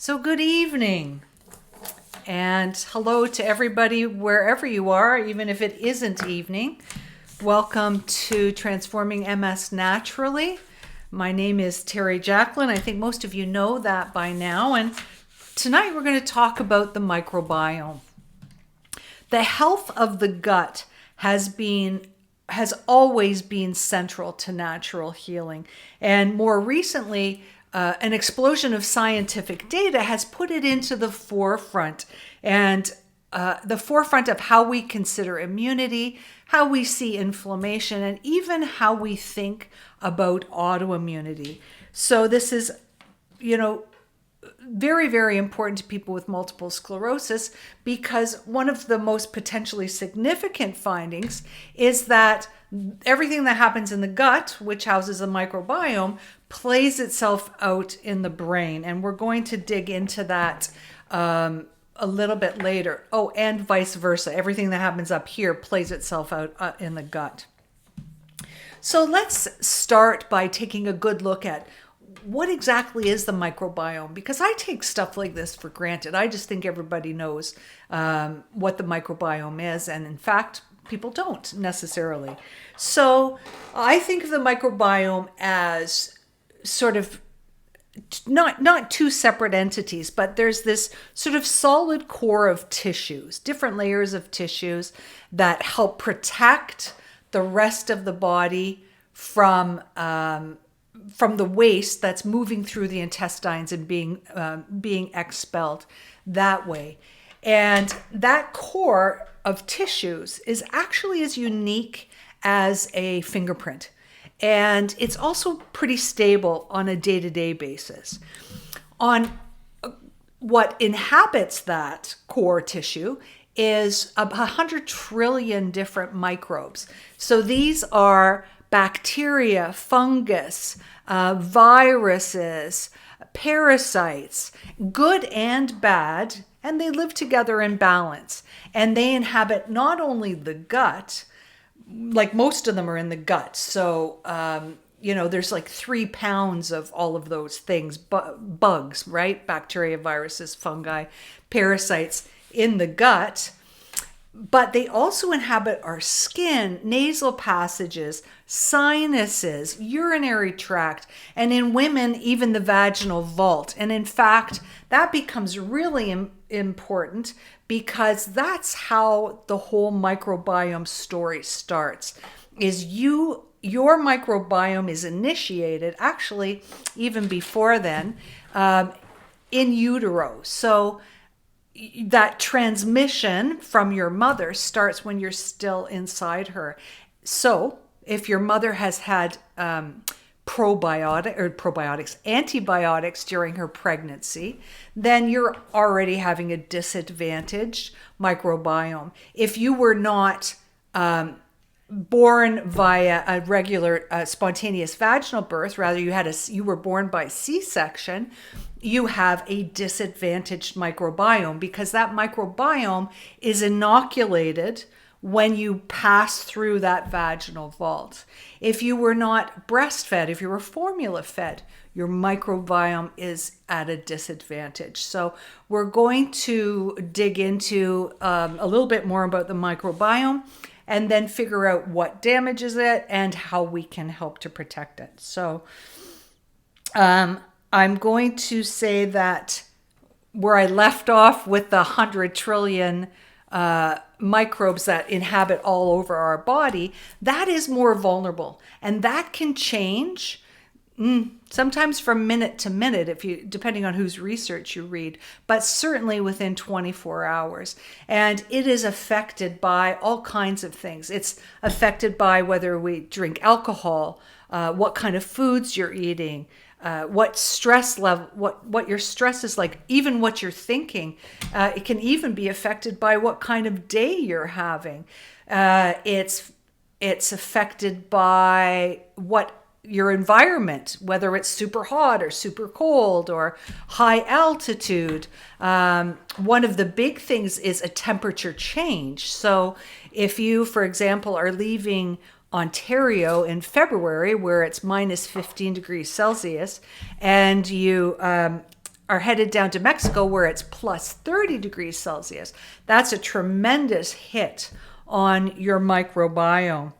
So good evening and hello to everybody wherever you are, even if it isn't evening. Welcome to Transforming MS Naturally. My name is Teri Jaklin. I think most of you know that by now. And tonight we're going to talk about the microbiome. The health of the gut has always been central to natural healing. And more recently, an explosion of scientific data has put it into the forefront, and the forefront of how we consider immunity, how we see inflammation, and even how we think about autoimmunity. So this is, very, very important to people with multiple sclerosis, because one of the most potentially significant findings is that everything that happens in the gut, which houses a microbiome, plays itself out in the brain. And we're going to dig into that a little bit later. Oh, and vice versa. Everything that happens up here plays itself out in the gut. So let's start by taking a good look at what exactly is the microbiome? Because I take stuff like this for granted. I just think everybody knows what the microbiome is. And in fact, people don't necessarily. So I think of the microbiome as sort of not two separate entities, but there's this sort of solid core of tissues, different layers of tissues that help protect the rest of the body from the waste that's moving through the intestines and being expelled that way. And that core of tissues is actually as unique as a fingerprint. And it's also pretty stable on a day-to-day basis. On what inhabits that core tissue is 100 trillion different microbes. So these are bacteria, fungus, viruses, parasites, good and bad, and they live together in balance. And they inhabit not only the gut, like most of them are in the gut. So, there's like 3 pounds of all of those things, bugs, right? Bacteria, viruses, fungi, parasites in the gut. But they also inhabit our skin, nasal passages, sinuses, urinary tract, and in women, even the vaginal vault. And in fact, that becomes really important because that's how the whole microbiome story starts. Your microbiome is initiated, actually, even before then, in utero. So that transmission from your mother starts when you're still inside her. So if your mother has had antibiotics during her pregnancy, then you're already having a disadvantaged microbiome. If you were not born via a regular spontaneous vaginal birth, rather you were born by C-section, you have a disadvantaged microbiome because that microbiome is inoculated when you pass through that vaginal vault. If you were not breastfed, if you were formula fed, your microbiome is at a disadvantage. So we're going to dig into a little bit more about the microbiome and then figure out what damages it and how we can help to protect it. So I'm going to say that where I left off with the 100 trillion microbes that inhabit all over our body, that is more vulnerable. And that can change sometimes from minute to minute, depending on whose research you read, but certainly within 24 hours. And it is affected by all kinds of things. It's affected by whether we drink alcohol, what kind of foods you're eating, what stress level, what your stress is like, even what you're thinking. It can even be affected by what kind of day you're having. It's affected by what your environment, whether it's super hot or super cold or high altitude. One of the big things is a temperature change. So if you, for example, are leaving Ontario in February, where it's minus 15 degrees Celsius, and you are headed down to Mexico where it's plus 30 degrees Celsius. That's a tremendous hit on your microbiome.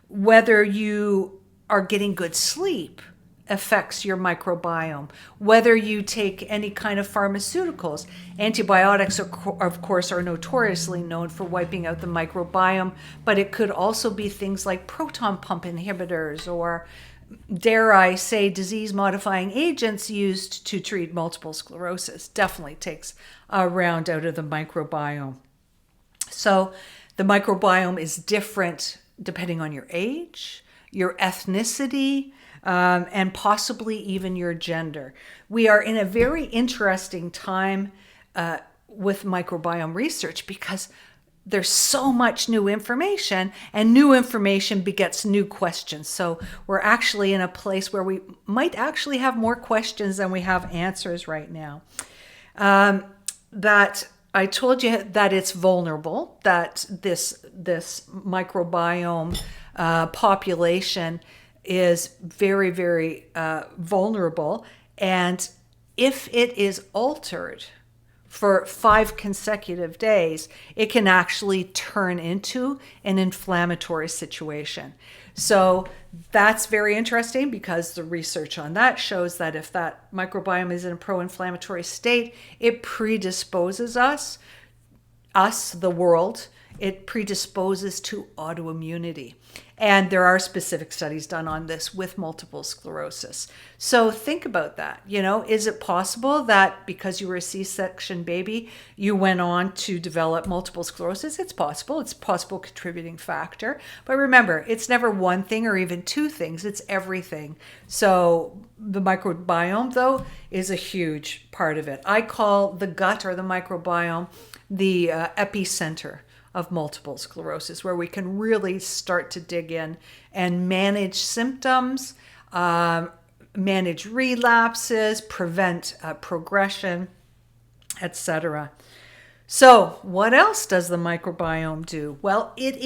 Whether you are getting good sleep affects your microbiome. Whether you take any kind of pharmaceuticals, antibiotics, of course, are notoriously known for wiping out the microbiome, but it could also be things like proton pump inhibitors or, dare I say, disease-modifying agents used to treat multiple sclerosis. Definitely takes a round out of the microbiome. So the microbiome is different depending on your age, your ethnicity, and possibly even your gender. We are in a very interesting time with microbiome research because there's so much new information, and new information begets new questions. So we're actually in a place where we might actually have more questions than we have answers right now. That I told you that it's vulnerable, that this microbiome population is very, very vulnerable. And if it is altered for 5 consecutive days, it can actually turn into an inflammatory situation. So that's very interesting because the research on that shows that if that microbiome is in a pro-inflammatory state, it predisposes us, the world, it predisposes to autoimmunity. And there are specific studies done on this with multiple sclerosis. So think about that. Is it possible that because you were a C-section baby, you went on to develop multiple sclerosis? It's possible. It's a possible contributing factor. But remember, it's never one thing or even 2 things. It's everything. So the microbiome, though, is a huge part of it. I call the gut or the microbiome the epicentre of multiple sclerosis, where we can really start to dig in and manage symptoms, manage relapses, prevent progression, etc. So what else does the microbiome do? Well, it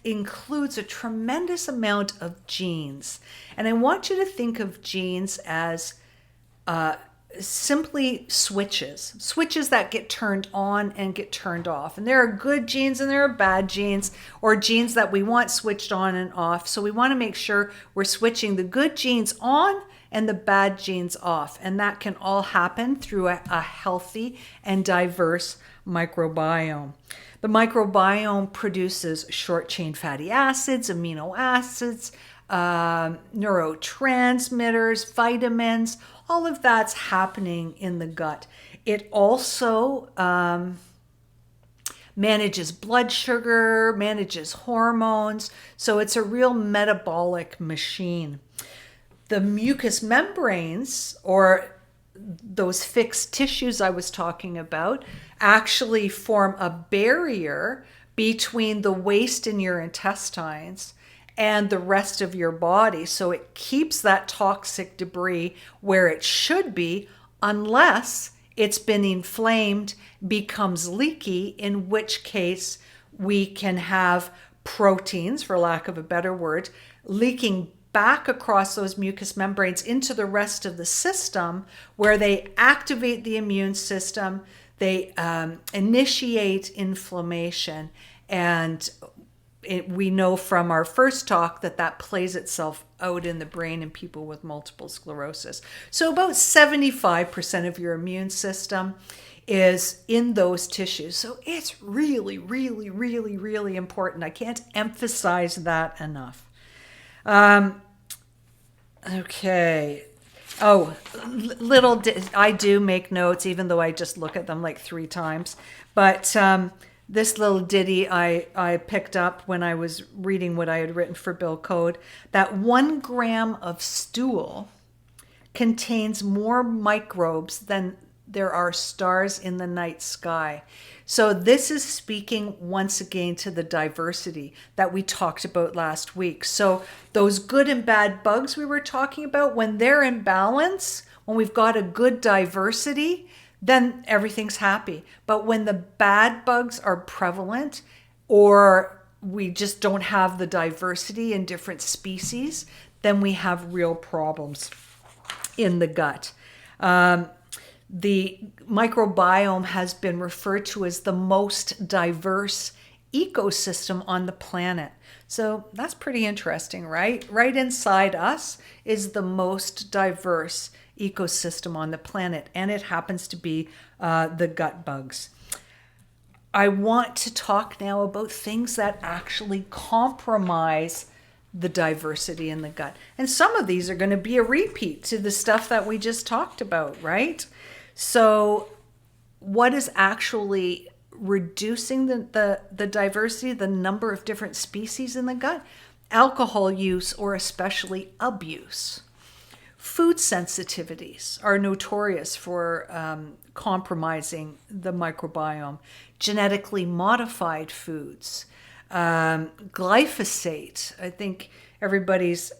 includes a tremendous amount of genes. And I want you to think of genes as simply switches that get turned on and get turned off. And there are good genes and there are bad genes, or genes that we want switched on and off. So we want to make sure we're switching the good genes on and the bad genes off. And that can all happen through a healthy and diverse microbiome. The microbiome produces short-chain fatty acids, amino acids, neurotransmitters, vitamins. All of that's happening in the gut. It also manages blood sugar, manages hormones. So it's a real metabolic machine. The mucous membranes, or those fixed tissues I was talking about, actually form a barrier between the waste in your intestines and the rest of your body. So it keeps that toxic debris where it should be, unless it's been inflamed, becomes leaky, in which case we can have proteins, for lack of a better word, leaking back across those mucous membranes into the rest of the system, where they activate the immune system, they initiate inflammation, and we know from our first talk that plays itself out in the brain in people with multiple sclerosis. So about 75% of your immune system is in those tissues. So it's really, really, really, really important. I can't emphasize that enough. Okay. Oh, I do make notes, even though I just look at them like 3 times. But this little ditty I picked up when I was reading what I had written for Bill Code, that 1 gram of stool contains more microbes than there are stars in the night sky. So this is speaking once again to the diversity that we talked about last week. So those good and bad bugs we were talking about, when they're in balance, when we've got a good diversity, then everything's happy. But when the bad bugs are prevalent, or we just don't have the diversity in different species, then we have real problems in the gut. The microbiome has been referred to as the most diverse ecosystem on the planet. So that's pretty interesting, right? Right inside us is the most diverse ecosystem on the planet, and it happens to be the gut bugs. I want to talk now about things that actually compromise the diversity in the gut. And some of these are going to be a repeat to the stuff that we just talked about, right? So what is actually reducing the diversity, the number of different species in the gut? Alcohol use, or especially abuse. Food sensitivities are notorious for compromising the microbiome. Genetically modified foods. Glyphosate. I think everybody's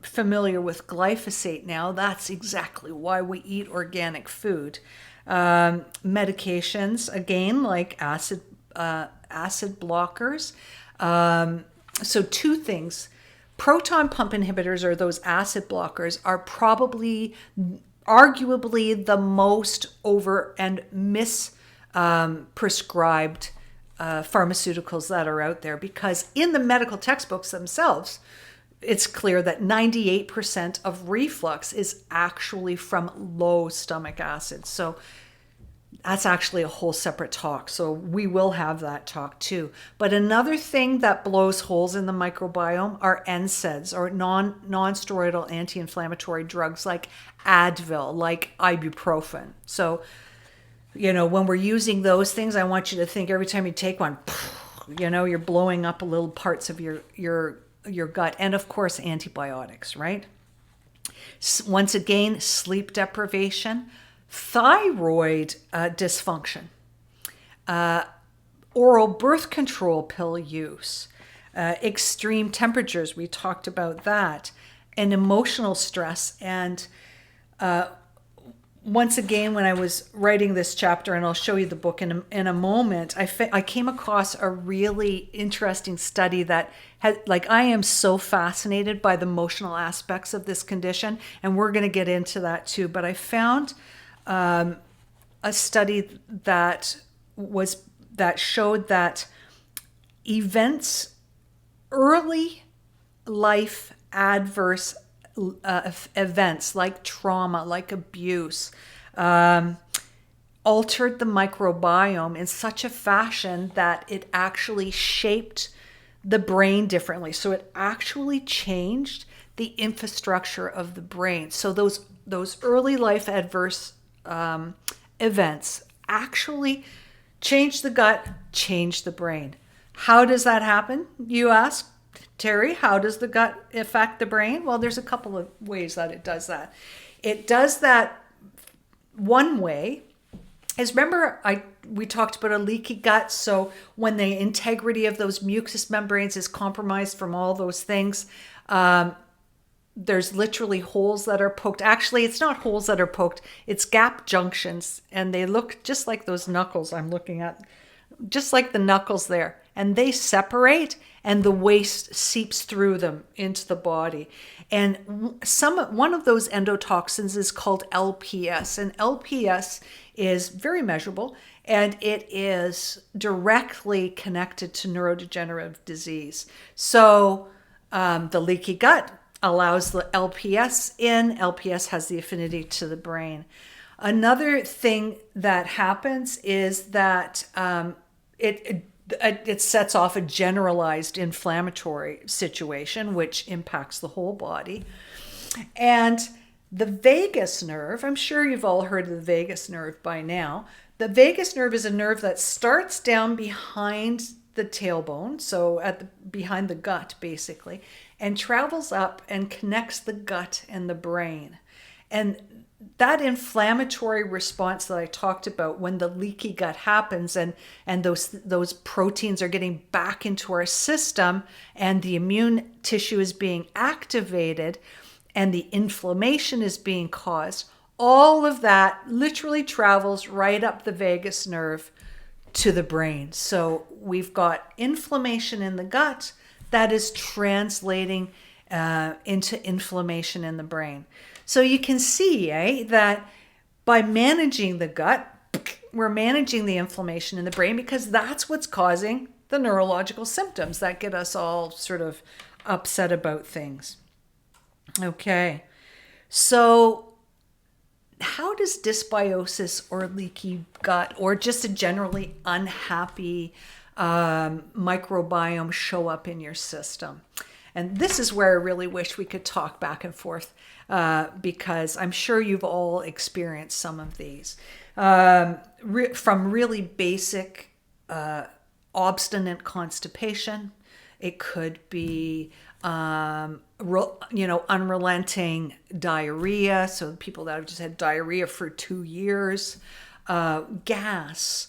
familiar with glyphosate now. That's exactly why we eat organic food. Medications, again, like acid blockers. So two things. Proton pump inhibitors, or those acid blockers, are probably arguably the most over and prescribed pharmaceuticals that are out there, because in the medical textbooks themselves, it's clear that 98% of reflux is actually from low stomach acid. So that's actually a whole separate talk. So we will have that talk too. But another thing that blows holes in the microbiome are NSAIDs, or non-steroidal anti-inflammatory drugs like Advil, like ibuprofen. So, when we're using those things, I want you to think every time you take one, you're blowing up little parts of your gut. And of course, antibiotics, right? Once again, sleep deprivation, thyroid dysfunction, oral birth control pill use, extreme temperatures, we talked about that, and emotional stress. And once again, when I was writing this chapter, and I'll show you the book in a moment, I came across a really interesting study that had, I am so fascinated by the emotional aspects of this condition, and we're going to get into that too. But I found a study that showed that early life adverse events like trauma, like abuse, altered the microbiome in such a fashion that it actually shaped the brain differently. So it actually changed the infrastructure of the brain. So those early life adverse events actually changed the gut, changed the brain. How does that happen, you ask? Teri, how does the gut affect the brain? Well, there's a couple of ways that it does that. It does that one way is, remember, we talked about a leaky gut. So when the integrity of those mucous membranes is compromised from all those things, there's literally holes that are poked. Actually, it's not holes that are poked. It's gap junctions, and they look just like those knuckles I'm looking at, just like the knuckles there. And they separate, and the waste seeps through them into the body. And one of those endotoxins is called LPS, and LPS is very measurable, and it is directly connected to neurodegenerative disease. So the leaky gut allows the LPS in. LPS has the affinity to the brain. Another thing that happens is that it sets off a generalized inflammatory situation, which impacts the whole body. And the vagus nerve, I'm sure you've all heard of the vagus nerve by now. The vagus nerve is a nerve that starts down behind the tailbone, so behind the gut, basically, and travels up and connects the gut and the brain. And that inflammatory response that I talked about when the leaky gut happens, and those proteins are getting back into our system, and the immune tissue is being activated, and the inflammation is being caused, all of that literally travels right up the vagus nerve to the brain. So we've got inflammation in the gut that is translating into inflammation in the brain. So you can see, that by managing the gut, we're managing the inflammation in the brain, because that's what's causing the neurological symptoms that get us all sort of upset about things. Okay, so how does dysbiosis or leaky gut, or just a generally unhappy microbiome, show up in your system? And this is where I really wish we could talk back and forth, because I'm sure you've all experienced some of these. From really basic obstinate constipation. It could be unrelenting diarrhea, so people that have just had diarrhea for 2 years, gas,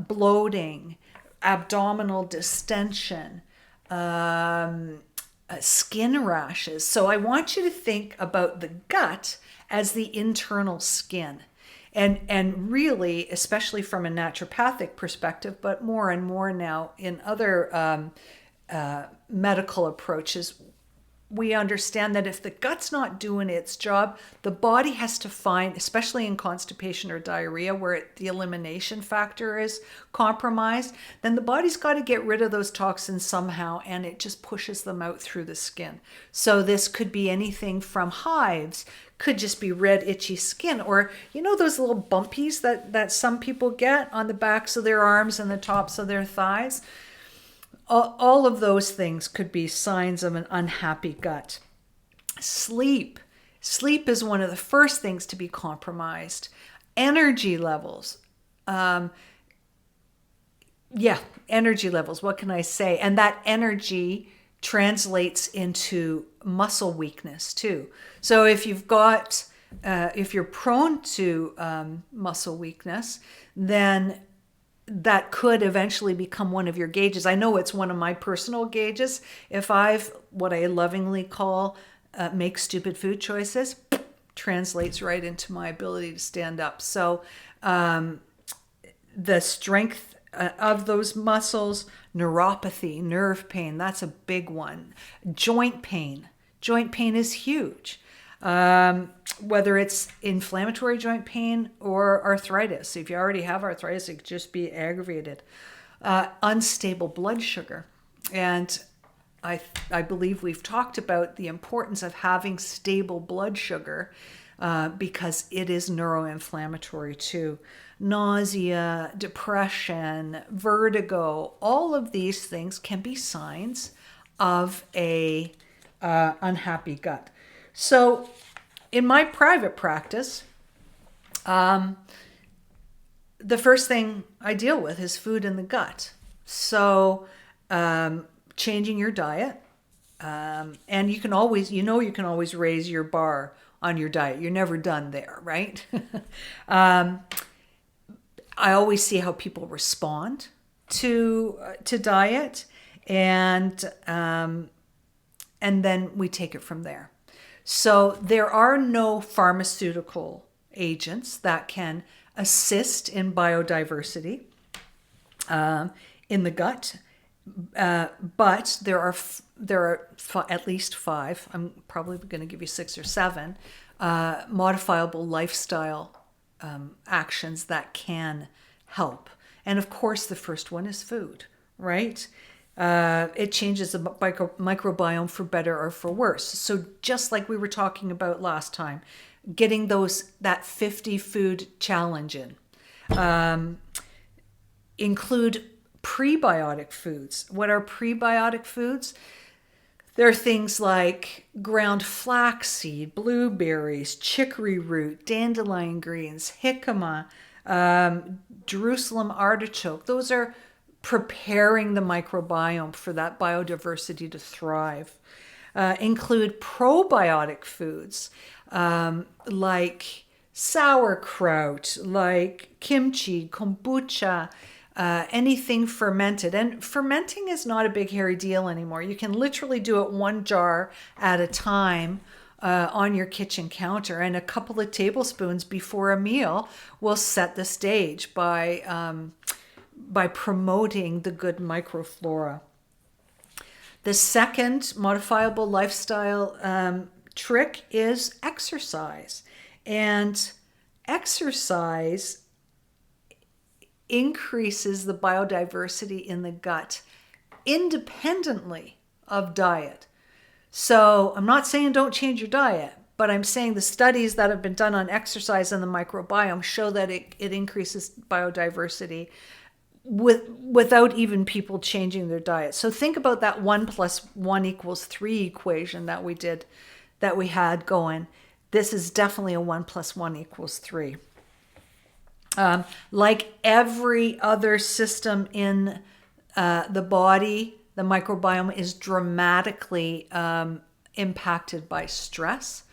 bloating, abdominal distension, skin rashes. So I want you to think about the gut as the internal skin. And really, especially from a naturopathic perspective, but more and more now in other medical approaches, we understand that if the gut's not doing its job, the body has to find, especially in constipation or diarrhea, where the elimination factor is compromised, then the body's got to get rid of those toxins somehow, and it just pushes them out through the skin. So this could be anything from hives, could just be red, itchy skin, or those little bumpies that some people get on the backs of their arms and the tops of their thighs. All of those things could be signs of an unhappy gut. Sleep is one of the first things to be compromised. Energy levels. Energy levels. What can I say? And that energy translates into muscle weakness too. So if you've got, if you're prone to muscle weakness, then that could eventually become one of your gauges. I know it's one of my personal gauges. If I've, what I lovingly call, make stupid food choices, translates right into my ability to stand up. So the strength of those muscles, neuropathy, nerve pain, that's a big one. Joint pain is huge. Whether it's inflammatory joint pain or arthritis. If you already have arthritis, it could just be aggravated. Unstable blood sugar. And I believe we've talked about the importance of having stable blood sugar because it is neuroinflammatory too. Nausea, depression, vertigo, all of these things can be signs of a unhappy gut. So in my private practice, the first thing I deal with is food in the gut. So changing your diet, and you can always raise your bar on your diet. You're never done there, right? I always see how people respond to diet, and then we take it from there. So there are no pharmaceutical agents that can assist in biodiversity in the gut, but there are at least 5. I'm probably going to give you 6 or 7 modifiable lifestyle actions that can help. And of course, the first one is food, right? It changes the microbiome for better or for worse. So just like we were talking about last time, getting that 50 food challenge in. Include prebiotic foods. What are prebiotic foods? They're things like ground flaxseed, blueberries, chicory root, dandelion greens, jicama, Jerusalem artichoke. Those are preparing the microbiome for that biodiversity to thrive. Include probiotic foods like sauerkraut, like kimchi, kombucha, anything fermented. And fermenting is not a big hairy deal anymore. You can literally do it 1 jar at a time on your kitchen counter, and a couple of tablespoons before a meal will set the stage by promoting the good microflora. The second modifiable lifestyle trick is exercise. And exercise increases the biodiversity in the gut independently of diet. So I'm not saying don't change your diet, but I'm saying the studies that have been done on exercise and the microbiome show that it increases biodiversity without even people changing their diet. So think about that 1 + 1 = 3 equation that we had going. This is definitely a 1 + 1 = 3. Like every other system in the body, the microbiome is dramatically impacted by stress.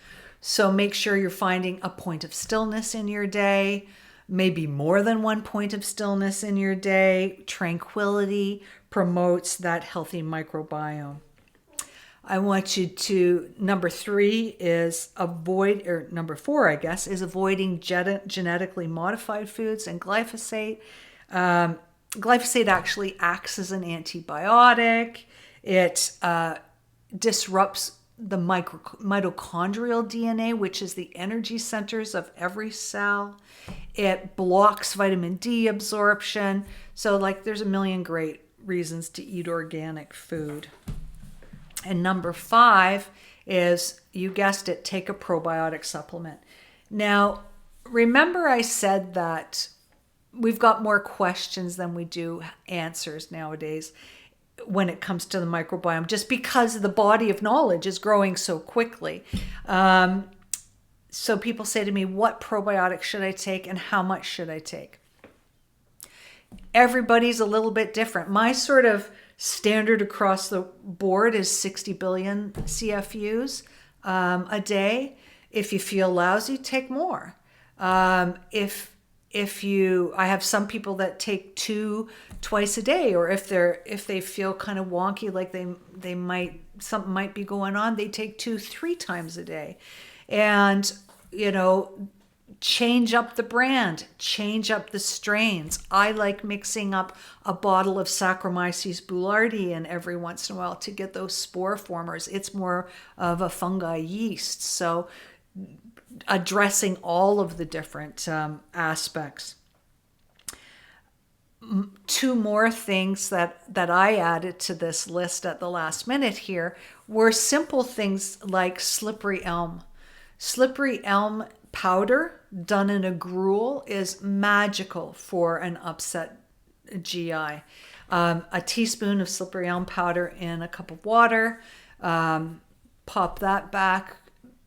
So make sure you're finding a point of stillness in your day, maybe more than one point of stillness in your day. Tranquility promotes that healthy microbiome. I want you to, number 3 is avoid, or number 4, I guess, is avoiding genetically modified foods and glyphosate. Glyphosate actually acts as an antibiotic. It disrupts the mitochondrial DNA, which is the energy centers of every cell. It blocks vitamin D absorption. So there's a million great reasons to eat organic food. And number 5 is, you guessed it, take a probiotic supplement. Now, remember I said that we've got more questions than we do answers nowadays when it comes to the microbiome, just because the body of knowledge is growing so quickly. So people say to me, what probiotics should I take and how much should I take? Everybody's a little bit different. My sort of standard across the board is 60 billion CFUs a day. If you feel lousy, take more. I have some people that take 2 twice a day, or if they feel kind of wonky, like something might be going on, they take 2, 3 times a day. And change up the brand, change up the strains. I like mixing up a bottle of Saccharomyces boulardii in every once in a while to get those spore formers. It's more of a fungi yeast. So addressing all of the different aspects. 2 more things that I added to this list at the last minute here were simple things like slippery elm. Slippery elm powder done in a gruel is magical for an upset GI. A teaspoon of slippery elm powder in a cup of water. Pop that back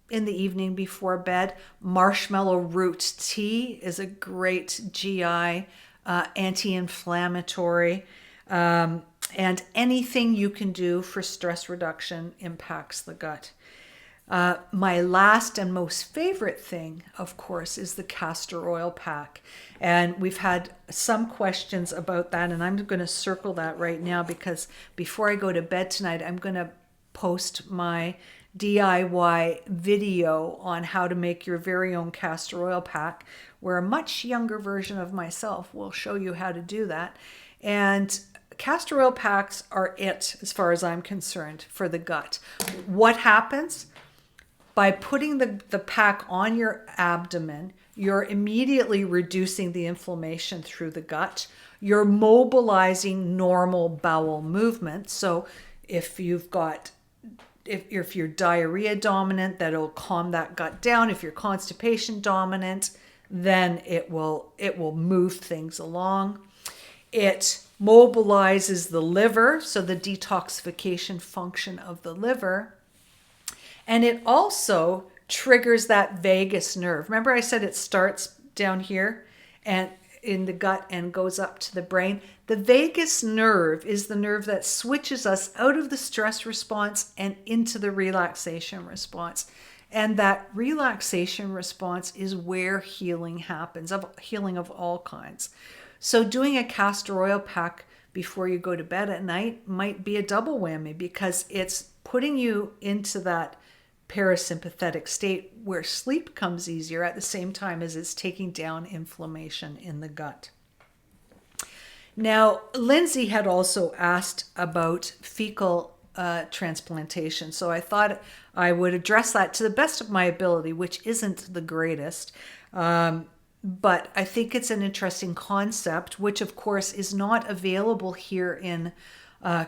in the evening before bed. Marshmallow root tea is a great GI anti-inflammatory. And anything you can do for stress reduction impacts the gut. My last and most favorite thing, of course, is the castor oil pack. And we've had some questions about that, and I'm going to circle that right now, because before I go to bed tonight, I'm going to post my DIY video on how to make your very own castor oil pack, where a much younger version of myself will show you how to do that. And castor oil packs are it, as far as I'm concerned, for the gut. What happens? By putting the pack on your abdomen, you're immediately reducing the inflammation through the gut. You're mobilizing normal bowel movement. So if you're diarrhea dominant, that'll calm that gut down. If you're constipation dominant, then it will move things along. It mobilizes the liver, so the detoxification function of the liver. And it also triggers that vagus nerve. Remember I said it starts down here and in the gut and goes up to the brain? The vagus nerve is the nerve that switches us out of the stress response and into the relaxation response. And that relaxation response is where healing happens, healing of all kinds. So doing a castor oil pack before you go to bed at night might be a double whammy, because it's putting you into that parasympathetic state where sleep comes easier at the same time as it's taking down inflammation in the gut. Now, Lindsay had also asked about fecal transplantation. So I thought I would address that to the best of my ability, which isn't the greatest. But I think it's an interesting concept, which of course is not available here in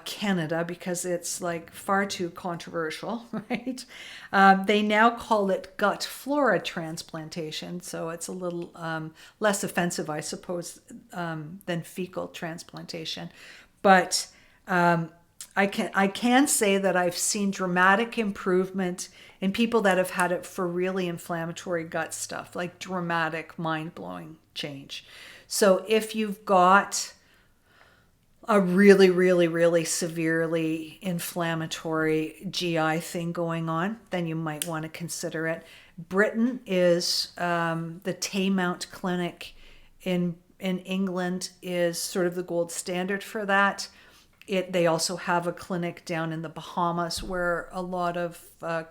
Canada because it's like far too controversial, right? They now call it gut flora transplantation, so it's a little less offensive, I suppose, than fecal transplantation. But I can say that I've seen dramatic improvement in people that have had it for really inflammatory gut stuff, like dramatic, mind-blowing change. So if you've got a really, really, really severely inflammatory GI thing going on, then you might want to consider it. Britain is the Taymount Clinic in England is sort of the gold standard for that. They also have a clinic down in the Bahamas where a lot of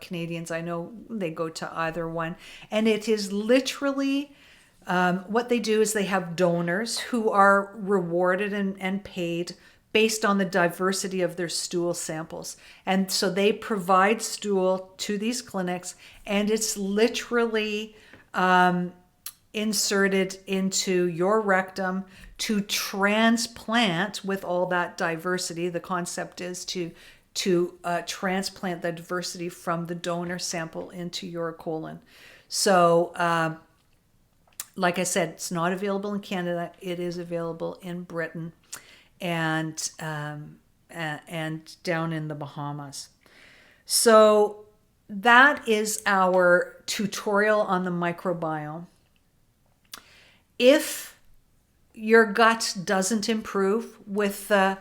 Canadians, I know, they go to either one. And it is literally, what they do is they have donors who are rewarded and paid based on the diversity of their stool samples. And so they provide stool to these clinics, and it's literally inserted into your rectum to transplant with all that diversity. The concept is to transplant the diversity from the donor sample into your colon. So, like I said, it's not available in Canada. It is available in Britain and down in the Bahamas. So that is our tutorial on the microbiome. If your gut doesn't improve with the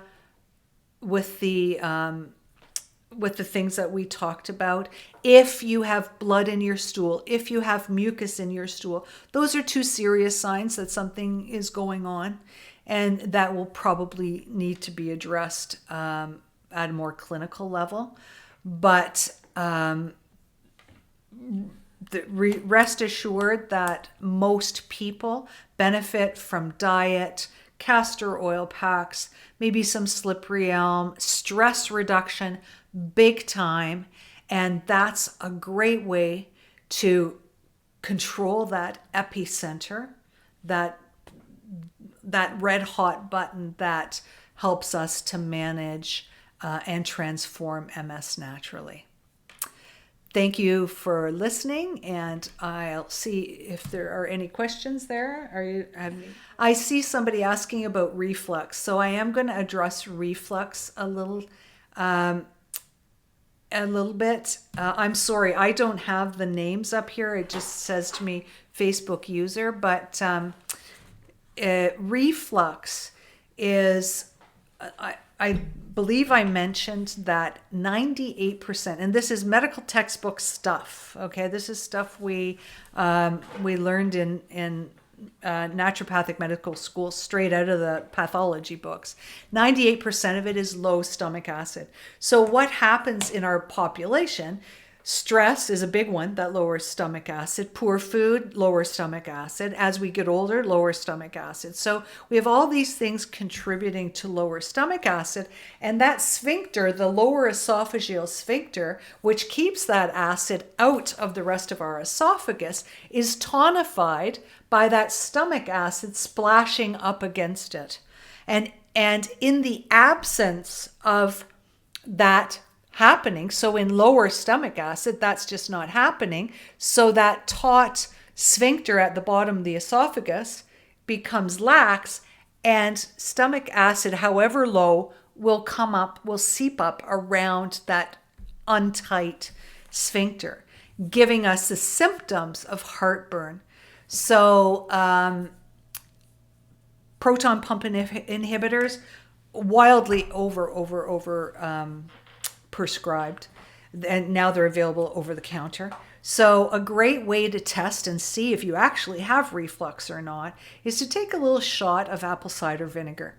things that we talked about, if you have blood in your stool, if you have mucus in your stool, those are two serious signs that something is going on, and that will probably need to be addressed at a more clinical level. But rest assured that most people benefit from diet, castor oil packs, maybe some slippery elm, stress reduction, big time. And that's a great way to control that epicentre, that red hot button that helps us to manage and transform MS naturally. Thank you for listening, and I'll see if there are any questions there. I see somebody asking about reflux, so I am going to address reflux a little bit. I'm sorry, I don't have the names up here. It just says to me Facebook user, but reflux is, I believe I mentioned that 98%, and this is medical textbook stuff, okay? This is stuff we learned in naturopathic medical school straight out of the pathology books. 98% of it is low stomach acid. So what happens in our population? Stress is a big one that lowers stomach acid. Poor food, lower stomach acid. As we get older, lower stomach acid. So we have all these things contributing to lower stomach acid. And that sphincter, the lower esophageal sphincter, which keeps that acid out of the rest of our esophagus, is tonified by that stomach acid splashing up against it. And in the absence of that happening, so in lower stomach acid, that's just not happening. So that taut sphincter at the bottom of the esophagus becomes lax, and stomach acid, however low, will seep up around that untight sphincter, giving us the symptoms of heartburn. So proton pump inhibitors, wildly over prescribed, and now they're available over the counter. So a great way to test and see if you actually have reflux or not is to take a little shot of apple cider vinegar.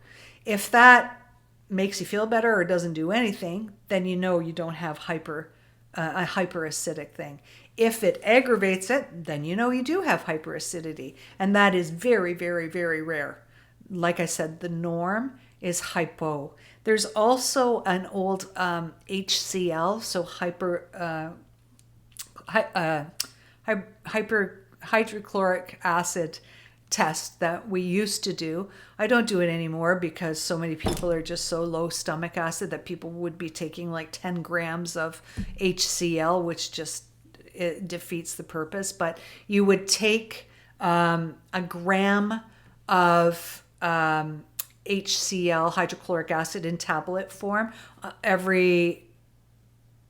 If that makes you feel better or doesn't do anything, then you know you don't have a hyperacidic thing. If it aggravates it, then you know you do have hyperacidity, and that is very, very, very rare. Like I said, the norm is hypo. There's also an old HCl, so hydrochloric acid test that we used to do. I don't do it anymore because so many people are just so low stomach acid that people would be taking like 10 grams of HCl, which just it defeats the purpose. But you would take a gram of HCl, hydrochloric acid, in tablet form every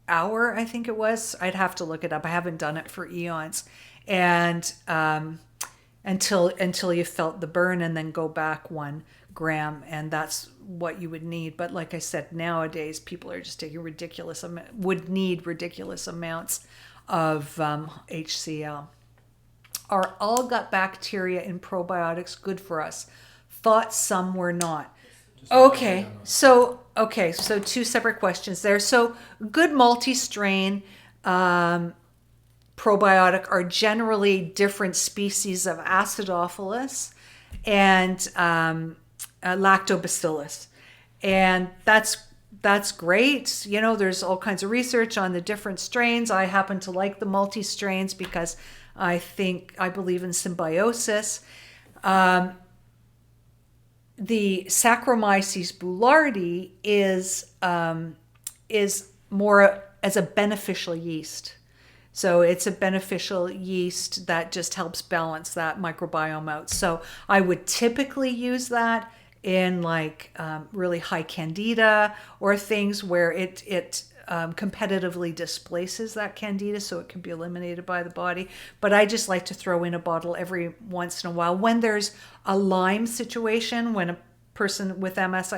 hour, I think it was. I'd have to look it up. I haven't done it for eons. And until you felt the burn, and then go back 1 gram, and that's what you would need. But like I said, nowadays people are just taking would need ridiculous amounts of HCl. Are all gut bacteria in probiotics good for us? Thought some were not. Okay, so 2 separate questions there. So good multi-strain probiotic are generally different species of acidophilus and lactobacillus, and that's great. You know, there's all kinds of research on the different strains. I happen to like the multi-strains because I believe in symbiosis. The Saccharomyces boulardii is more as a beneficial yeast. So it's a beneficial yeast that just helps balance that microbiome out. So I would typically use that in like really high candida, or things where it competitively displaces that candida, so it can be eliminated by the body. But I just like to throw in a bottle every once in a while. When there's a Lyme situation, when a person with MS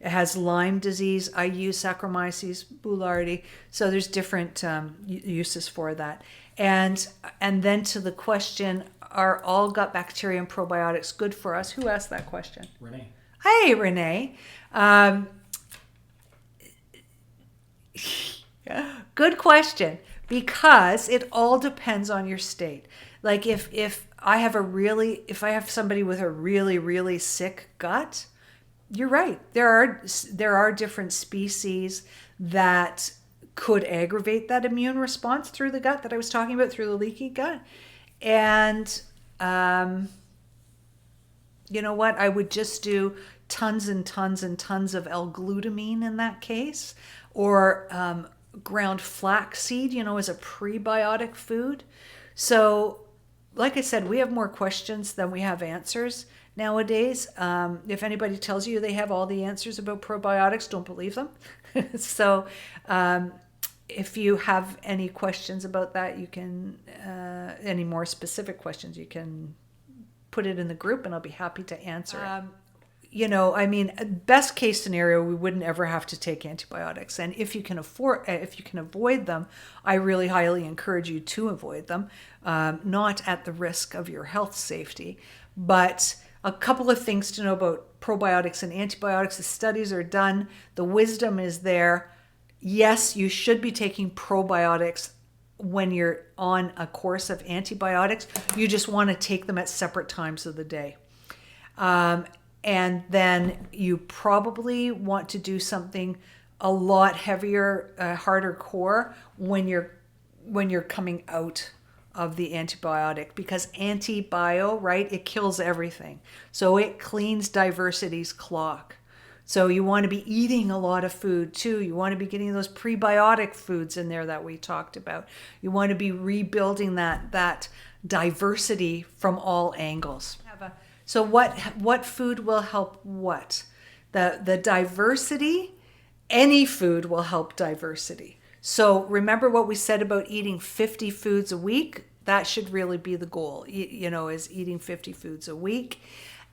has Lyme disease, I use Saccharomyces boulardii. So there's different uses for that. And then to the question, are all gut bacteria and probiotics good for us? Who asked that question? Renee. Hey, Renee. Good question, because it all depends on your state. Like if I have somebody with a really, really sick gut, you're right. There are different species that could aggravate that immune response through the gut that I was talking about, through the leaky gut. And you know what? I would just do tons and tons and tons of L-glutamine in that case, or ground flaxseed, as a prebiotic food. So, like I said, we have more questions than we have answers nowadays. If anybody tells you they have all the answers about probiotics, don't believe them. So, if you have any questions about that, you can, any more specific questions, you can put it in the group and I'll be happy to answer it. Best case scenario, we wouldn't ever have to take antibiotics. And if you can avoid them, I really highly encourage you to avoid them, not at the risk of your health safety. But a couple of things to know about probiotics and antibiotics. The studies are done. The wisdom is there. Yes, you should be taking probiotics when you're on a course of antibiotics. You just want to take them at separate times of the day. And then you probably want to do something a lot heavier, harder core when you're coming out of the antibiotic, because antibio, right, it kills everything. So it cleans diversity's clock. So you want to be eating a lot of food too. You want to be getting those prebiotic foods in there that we talked about. You want to be rebuilding that diversity from all angles. So what food will help what? The diversity, any food will help diversity. So remember what we said about eating 50 foods a week? That should really be the goal, is eating 50 foods a week.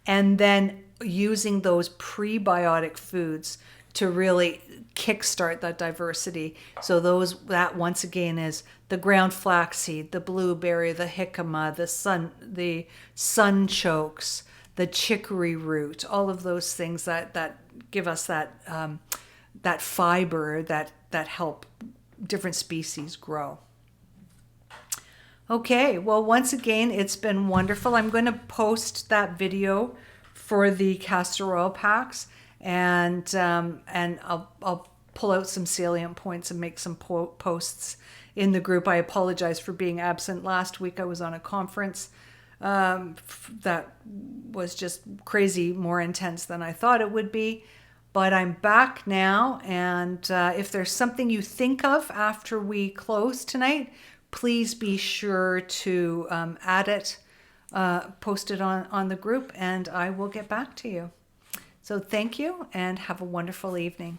And then using those prebiotic foods to really kickstart that diversity. So that once again is the ground flaxseed, the blueberry, the jicama, the sunchokes, the chicory root, all of those things that give us that fiber that help different species grow. Okay, well, once again, it's been wonderful. I'm going to post that video for the castor oil packs, and I'll pull out some salient points and make some posts in the group. I apologize for being absent last week. I was on a conference that was just crazy, more intense than I thought it would be. But I'm back now, and if there's something you think of after we close tonight, please be sure to add it, post it on the group, and I will get back to you. So thank you, and have a wonderful evening.